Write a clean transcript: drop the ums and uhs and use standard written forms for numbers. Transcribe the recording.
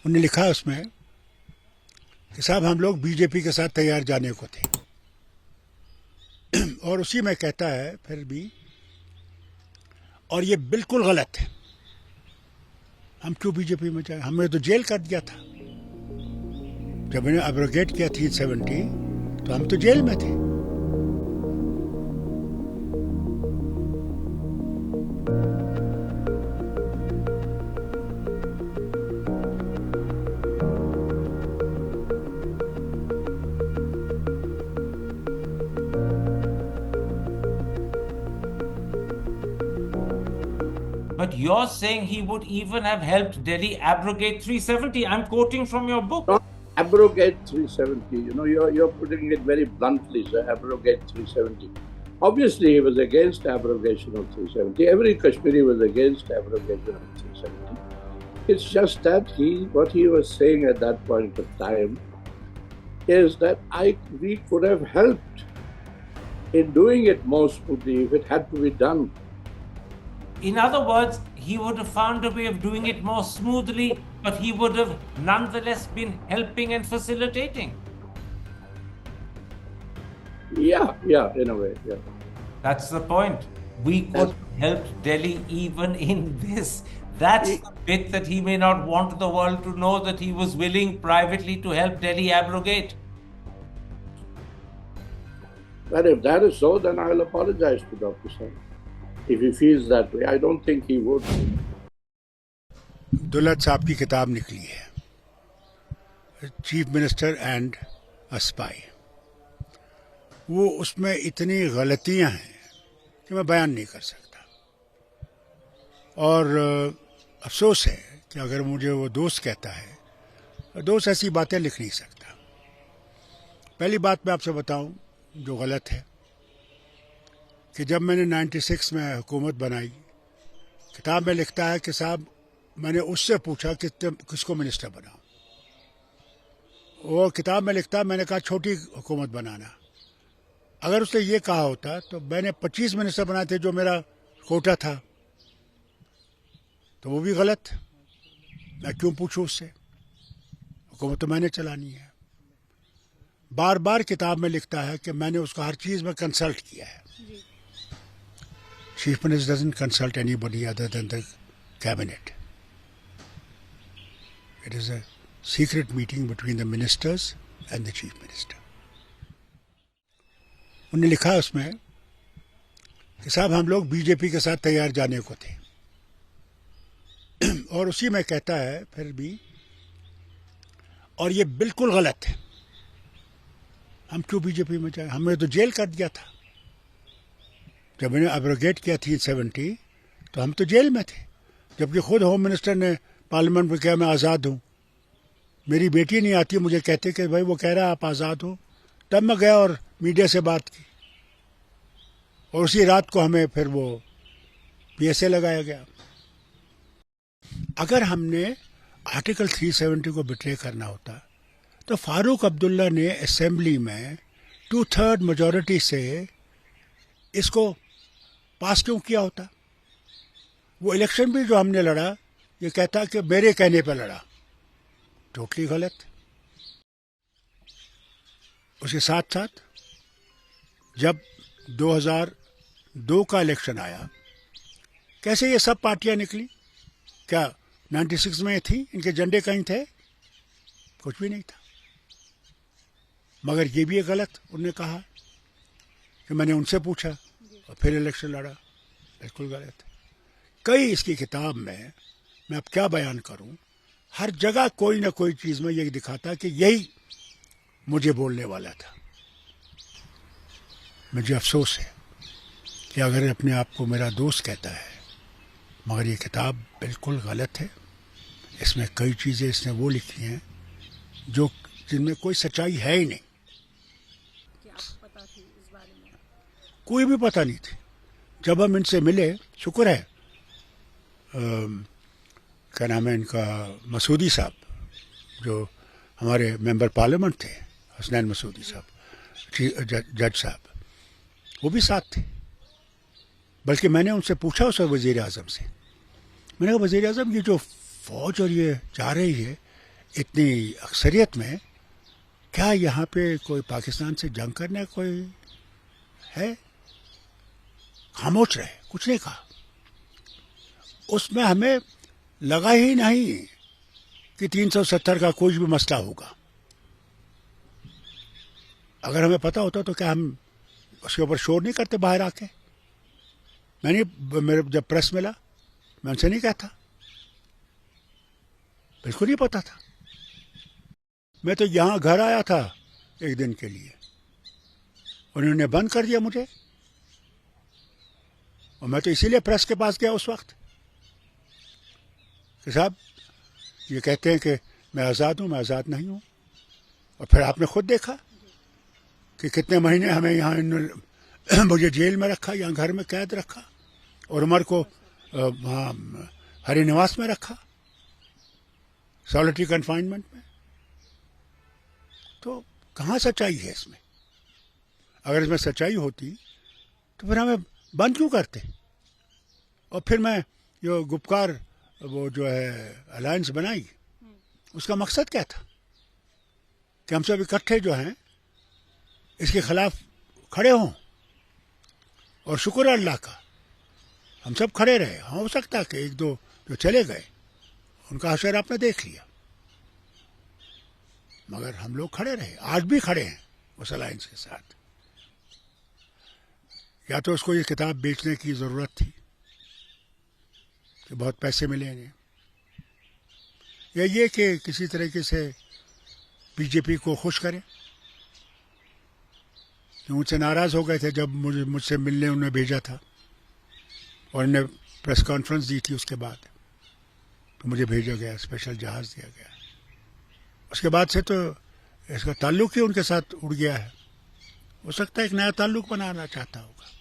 उन्होंने लिखा है उसमें कि साहब हम लोग बीजेपी के साथ तैयार जाने को थे, और उसी में कहता है फिर भी, और ये बिल्कुल गलत है, हम क्यों बीजेपी में जाए, हमें तो जेल कर दिया था जब इन्हें एब्रोगेट किया 370, तो हम तो जेल में थे। But you're saying he would even have helped Delhi abrogate 370. I'm quoting from your book. Not abrogate 370. You're putting it very bluntly, sir. Abrogate 370. Obviously, he was against abrogation of 370. Every Kashmiri was against abrogation of 370. It's just that what he was saying at that point of time is that we could have helped in doing it more smoothly if it had to be done. In other words, he would have found a way of doing it more smoothly, but he would have nonetheless been helping and facilitating. Yeah, in a way, yeah. That's the point. We could help Delhi even in this. That's the bit that he may not want the world to know, that he was willing privately to help Delhi abrogate. But if that is so, then I'll apologize to Dr. Sen. If he feels that way, I don't think he would. Dulat साहब की किताब निकली है, chief minister and a spy. वो उसमें इतनी गलतियां हैं कि मैं बयान नहीं कर सकता, और अफसोस है कि अगर मुझे वो दोस्त कहता है, दोस्त ऐसी बातें लिख नहीं सकता। पहली बात मैं आपसे बताऊं जो गलत है, कि जब मैंने 96 में हुकूमत बनाई, किताब में लिखता है कि साहब मैंने उससे पूछा कि किसको मिनिस्टर बनाऊं। वो किताब में लिखता है मैंने कहा छोटी हुकूमत बनाना। अगर उसने ये कहा होता तो मैंने 25 मिनिस्टर बनाए थे जो मेरा कोटा था, तो वो भी गलत। मैं क्यों पूछूं उससे, हुकूमत तो मैंने चलानी है। बार बार किताब में लिखता है कि मैंने उसको हर चीज़ में कंसल्ट किया है। Chief Minister doesn't consult anybody other than the cabinet. It is a secret meeting between the ministers and the Chief Minister. उन्होंने लिखा है उसमें कि साहब हम लोग बीजेपी के साथ तैयार जाने को थे, और उसी में कहता है फिर भी, और ये बिल्कुल गलत है, हम क्यों बीजेपी में जाए, हमें तो जेल कर दिया था जब इन्हें एब्रोगेट किया 370, तो हम तो जेल में थे। जबकि खुद होम मिनिस्टर ने पार्लियामेंट में कहा मैं आज़ाद हूँ। मेरी बेटी नहीं आती, मुझे कहते कि भाई वो कह रहा है आप आज़ाद हो। तब मैं गया और मीडिया से बात की, और उसी रात को हमें फिर वो PSA लगाया गया। अगर हमने आर्टिकल 370 को बिट्रे करना होता तो फारूक अब्दुल्ला ने असेंबली में 2/3 मेजॉरिटी से इसको पास क्यों किया होता। वो इलेक्शन भी जो हमने लड़ा, ये कहता कि मेरे कहने पर लड़ा, टोटली गलत। उसके साथ साथ जब 2002 का इलेक्शन आया, कैसे ये सब पार्टियां निकली, क्या 96 में थी, इनके झंडे कहीं थे, कुछ भी नहीं था। मगर ये भी गलत उन्होंने कहा कि मैंने उनसे पूछा और फिर इलेक्शन लड़ा, बिल्कुल गलत है। कई इसकी किताब में मैं अब क्या बयान करूं, हर जगह कोई ना कोई चीज़ में ये दिखाता कि यही मुझे बोलने वाला था। मुझे अफसोस है कि अगर अपने आप को मेरा दोस्त कहता है, मगर ये किताब बिल्कुल गलत है। इसमें कई चीज़ें इसने वो लिखी हैं जो जिनमें कोई सच्चाई है ही नहीं। कोई भी पता नहीं थी। जब हम इनसे मिले, शुक्र है क्या नाम है इनका, मसूदी साहब जो हमारे मेंबर पार्लियामेंट थे, हसनैन मसूदी साहब, जज साहब, वो भी साथ थे। बल्कि मैंने उनसे पूछा उस वज़ीर आज़म से, मैंने कहा वज़ीर आज़म ये जो फ़ौज और ये जा रही है, इतनी अक्सरियत में क्या यहाँ पे कोई पाकिस्तान से जंग करने कोई है? खामोश रहे, कुछ नहीं कहा। उसमें हमें लगा ही नहीं कि 370 का कोई भी मसला होगा। अगर हमें पता होता तो क्या हम उसके ऊपर शोर नहीं करते बाहर आके? मेरे जब प्रेस मिला मैं उनसे नहीं कहता, बिल्कुल नहीं पता था। मैं तो यहाँ घर आया था एक दिन के लिए, उन्होंने बंद कर दिया मुझे, और मैं तो इसीलिए प्रेस के पास गया उस वक्त कि साहब ये कहते हैं कि मैं आज़ाद हूँ, मैं आज़ाद नहीं हूँ। और फिर आपने खुद देखा कि कितने महीने हमें यहाँ इन्होंने मुझे जेल में रखा, यहाँ घर में कैद रखा, और उमर को वहाँ हरि निवास में रखा, सॉलिटरी कन्फाइनमेंट में। तो कहाँ सच्चाई है इसमें? अगर इसमें सच्चाई होती तो फिर हमें बंद क्यों करते? और फिर मैं जो गुपकार वो जो है अलायंस बनाई, उसका मकसद क्या था? कि हम सब इकट्ठे जो हैं इसके खिलाफ खड़े हों, और शुक्र अल्लाह का हम सब खड़े रहे। हाँ, हो सकता है कि एक दो जो चले गए उनका हशर आपने देख लिया, मगर हम लोग खड़े रहे, आज भी खड़े हैं उस अलायंस के साथ। या तो उसको ये किताब बेचने की ज़रूरत थी कि बहुत पैसे मिलेंगे, या ये कि किसी तरीके से बीजेपी को खुश करें। मुझसे नाराज़ हो गए थे जब मुझसे मिलने उन्होंने भेजा था, और उन्हें प्रेस कॉन्फ्रेंस दी थी उसके बाद, तो मुझे भेजा गया, स्पेशल जहाज़ दिया गया। उसके बाद से तो इसका ताल्लुक़ ही उनके साथ उड़ गया है। हो सकता है एक नया ताल्लुक़ बनाना चाहता होगा।